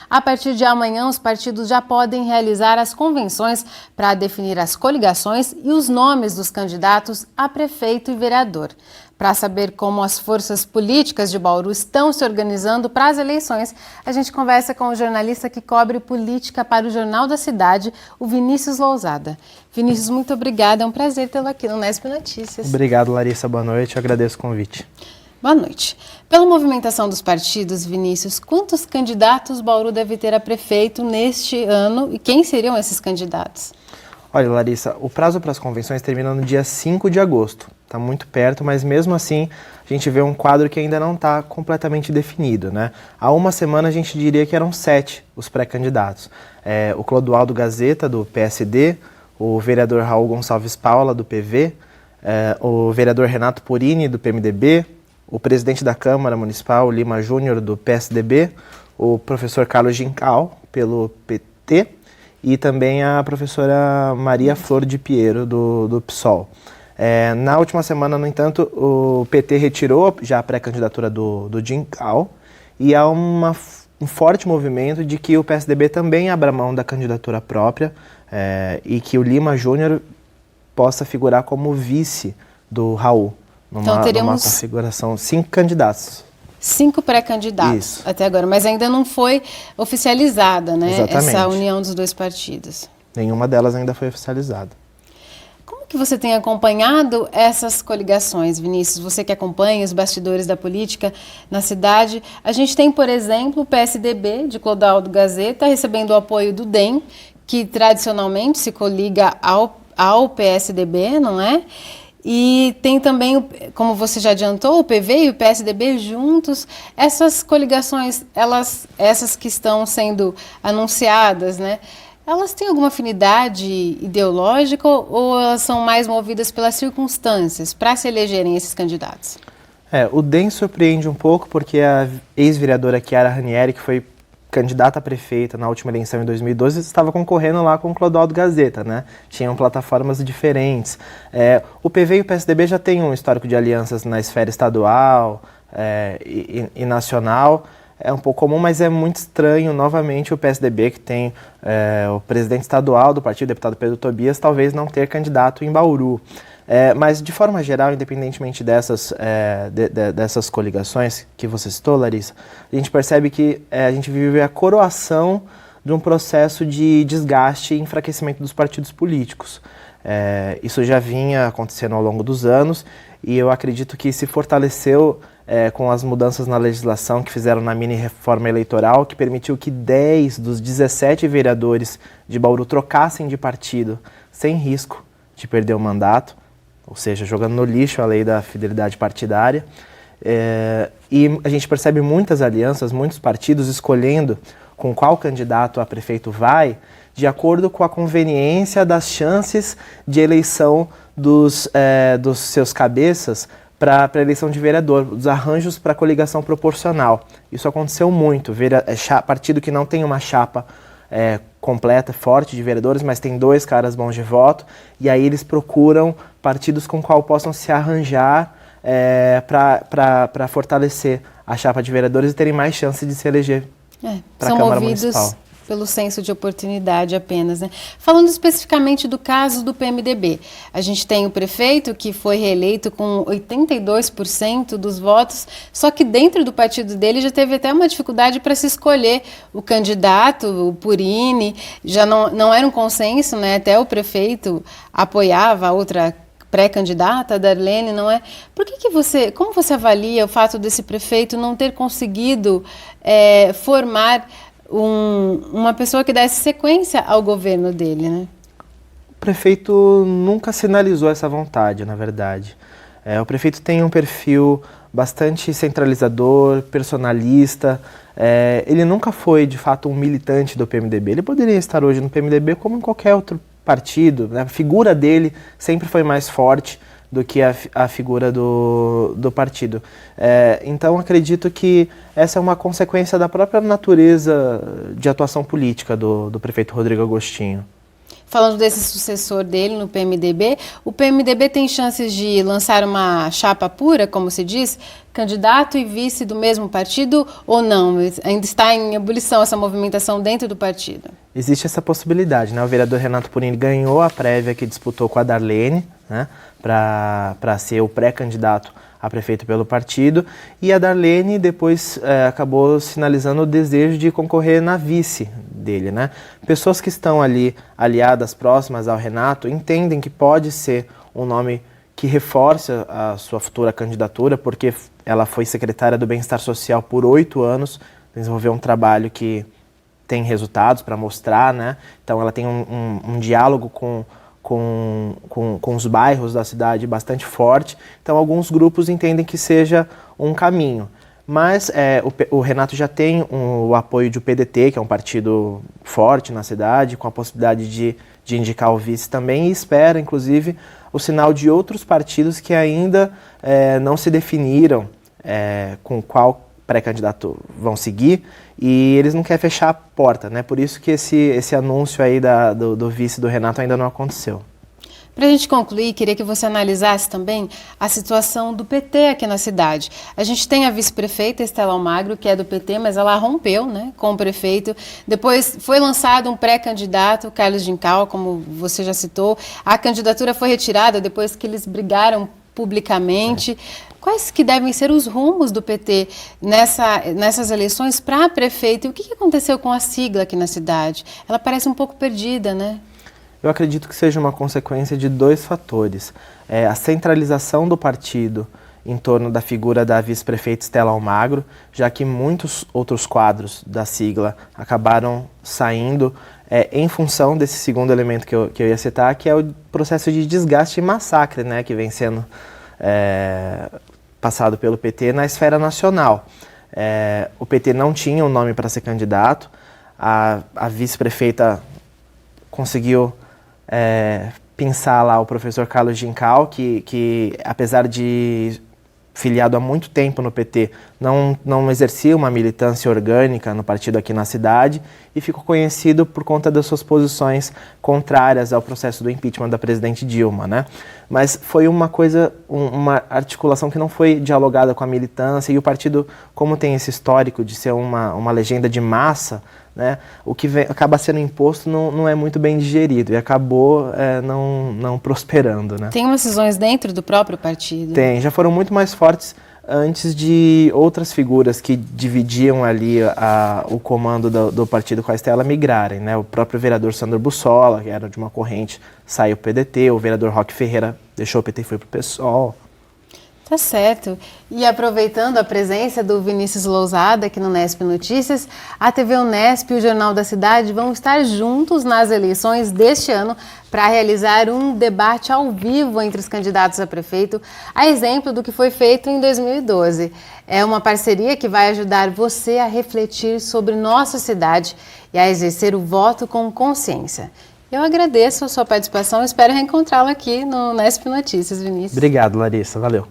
A partir de amanhã, os partidos já podem realizar as convenções para definir as coligações e os nomes dos candidatos a prefeito e vereador. Para saber como as forças políticas de Bauru estão se organizando para as eleições, a gente conversa com o jornalista que cobre política para o Jornal da Cidade, o Vinícius Lousada. Vinícius, muito obrigada, é um prazer tê-lo aqui no Nesp Notícias. Obrigado, Larissa, boa noite, eu agradeço o convite. Boa noite. Pela movimentação dos partidos, Vinícius, quantos candidatos Bauru deve ter a prefeito neste ano e quem seriam esses candidatos? Olha, Larissa, o prazo para as convenções termina no dia 5 de agosto. Está muito perto, mas mesmo assim a gente vê um quadro que ainda não está completamente definido, né? Há uma semana a gente diria que eram 7 os pré-candidatos. O Clodoaldo Gazeta, do PSD, o vereador Raul Gonçalves Paula, do PV, o vereador Renato Porini, do PMDB, o presidente da Câmara Municipal, Lima Júnior, do PSDB, o professor Carlos Gincal, pelo PT, e também a professora Maria Flor de Piero, do PSOL. Na última semana, no entanto, o PT retirou já a pré-candidatura do Gincal e há um forte movimento de que o PSDB também abra mão da candidatura própria e que o Lima Júnior possa figurar como vice do Raul, numa configuração 5 candidatos. 5 pré-candidatos até agora, mas ainda não foi oficializada, né? Exatamente. Essa união dos dois partidos. Nenhuma delas ainda foi oficializada. Como que você tem acompanhado essas coligações, Vinícius? Você que acompanha os bastidores da política na cidade. A gente tem, por exemplo, o PSDB, de Clodoaldo Gazeta, recebendo o apoio do DEM, que tradicionalmente se coliga ao PSDB, não é? E tem também, como você já adiantou, o PV e o PSDB juntos. Essas coligações, essas que estão sendo anunciadas, né? Elas têm alguma afinidade ideológica ou elas são mais movidas pelas circunstâncias para se elegerem esses candidatos? O DEM surpreende um pouco porque a ex-vereadora Chiara Ranieri, que foi candidata a prefeita na última eleição em 2012, estava concorrendo lá com o Clodoaldo Gazeta, né? Tinham plataformas diferentes. O PV e o PSDB já têm um histórico de alianças na esfera estadual e nacional. É um pouco comum, mas é muito estranho, novamente, o PSDB, que tem o presidente estadual do partido, o deputado Pedro Tobias, talvez não ter candidato em Bauru. Mas, de forma geral, independentemente dessas coligações que você citou, Larissa, a gente percebe que a gente vive a coroação de um processo de desgaste e enfraquecimento dos partidos políticos. Isso já vinha acontecendo ao longo dos anos e eu acredito que se fortaleceu com as mudanças na legislação que fizeram na mini-reforma eleitoral, que permitiu que 10 dos 17 vereadores de Bauru trocassem de partido sem risco de perder o mandato, ou seja, jogando no lixo a lei da fidelidade partidária. E a gente percebe muitas alianças, muitos partidos escolhendo com qual candidato a prefeito vai, de acordo com a conveniência das chances de eleição dos seus cabeças para a eleição de vereador, os arranjos para coligação proporcional. Isso aconteceu muito. Partido que não tem uma chapa completa, forte de vereadores, mas tem 2 caras bons de voto, e aí eles procuram partidos com qual possam se arranjar para fortalecer a chapa de vereadores e terem mais chance de se eleger para a Câmara Municipal. São movidos pelo senso de oportunidade apenas, né? Falando especificamente do caso do PMDB, a gente tem o prefeito que foi reeleito com 82% dos votos, só que dentro do partido dele já teve até uma dificuldade para se escolher o candidato, o Porini, já não era um consenso, né? Até o prefeito apoiava a outra pré-candidata, a Darlene, não é? Como você avalia o fato desse prefeito não ter conseguido formar uma pessoa que desse sequência ao governo dele, né? O prefeito nunca sinalizou essa vontade, na verdade. O prefeito tem um perfil bastante centralizador, personalista. Ele nunca foi, de fato, um militante do PMDB. Ele poderia estar hoje no PMDB como em qualquer outro partido, né? A figura dele sempre foi mais forte do que a figura do partido. Então, acredito que essa é uma consequência da própria natureza de atuação política do prefeito Rodrigo Agostinho. falando desse sucessor dele no PMDB, o PMDB tem chances de lançar uma chapa pura, como se diz, candidato e vice do mesmo partido ou não? Ainda está em ebulição essa movimentação dentro do partido? Existe essa possibilidade, né? O vereador Renato Purini ganhou a prévia que disputou com a Darlene, né, para ser o pré-candidato a prefeito pelo partido, e a Darlene depois acabou sinalizando o desejo de concorrer na vice dele, né? Pessoas que estão ali aliadas, próximas ao Renato, entendem que pode ser um nome que reforce a sua futura candidatura, porque ela foi secretária do Bem-Estar Social por 8 anos, desenvolveu um trabalho que tem resultados para mostrar, né? Então ela tem um diálogo com os bairros da cidade bastante forte, então alguns grupos entendem que seja um caminho. Mas o Renato já tem o apoio do PDT, que é um partido forte na cidade, com a possibilidade de indicar o vice também, e espera, inclusive, o sinal de outros partidos que ainda não se definiram com qual pré-candidato vão seguir, e eles não querem fechar a porta, né? Por isso que esse anúncio aí do vice do Renato ainda não aconteceu. Para a gente concluir, queria que você analisasse também a situação do PT aqui na cidade. A gente tem a vice-prefeita Estela Almagro, que é do PT, mas ela rompeu, né, com o prefeito. Depois foi lançado um pré-candidato, Carlos Juncal, como você já citou. A candidatura foi retirada depois que eles brigaram publicamente. Quais que devem ser os rumos do PT nessas eleições para prefeito? E o que aconteceu com a sigla aqui na cidade? Ela parece um pouco perdida, né? Eu acredito que seja uma consequência de 2 fatores. A centralização do partido em torno da figura da vice-prefeita Estela Almagro, já que muitos outros quadros da sigla acabaram saindo em função desse segundo elemento que eu ia citar, que é o processo de desgaste e massacre, né, que vem sendo passado pelo PT na esfera nacional. O PT não tinha um nome para ser candidato, a vice-prefeita conseguiu pensar lá o professor Carlos Juncal, que apesar de filiado há muito tempo no PT, não exercia uma militância orgânica no partido aqui na cidade e ficou conhecido por conta das suas posições contrárias ao processo do impeachment da presidente Dilma, né? Mas foi uma articulação que não foi dialogada com a militância, e o partido, como tem esse histórico de ser uma legenda de massa, né, o que acaba sendo imposto não é muito bem digerido e acabou não prosperando, né? Tem umas cisões dentro do próprio partido? Tem, já foram muito mais fortes antes de outras figuras que dividiam ali o comando do partido com a Estela migrarem, né? O próprio vereador Sandro Bussola, que era de uma corrente, saiu para o PDT, o vereador Roque Ferreira deixou o PT e foi para o PSOL. Tá certo. E aproveitando a presença do Vinícius Lousada aqui no Nesp Notícias, a TV Unesp e o Jornal da Cidade vão estar juntos nas eleições deste ano para realizar um debate ao vivo entre os candidatos a prefeito, a exemplo do que foi feito em 2012. É uma parceria que vai ajudar você a refletir sobre nossa cidade e a exercer o voto com consciência. Eu agradeço a sua participação e espero reencontrá-lo aqui no Nesp Notícias, Vinícius. Obrigado, Larissa. Valeu.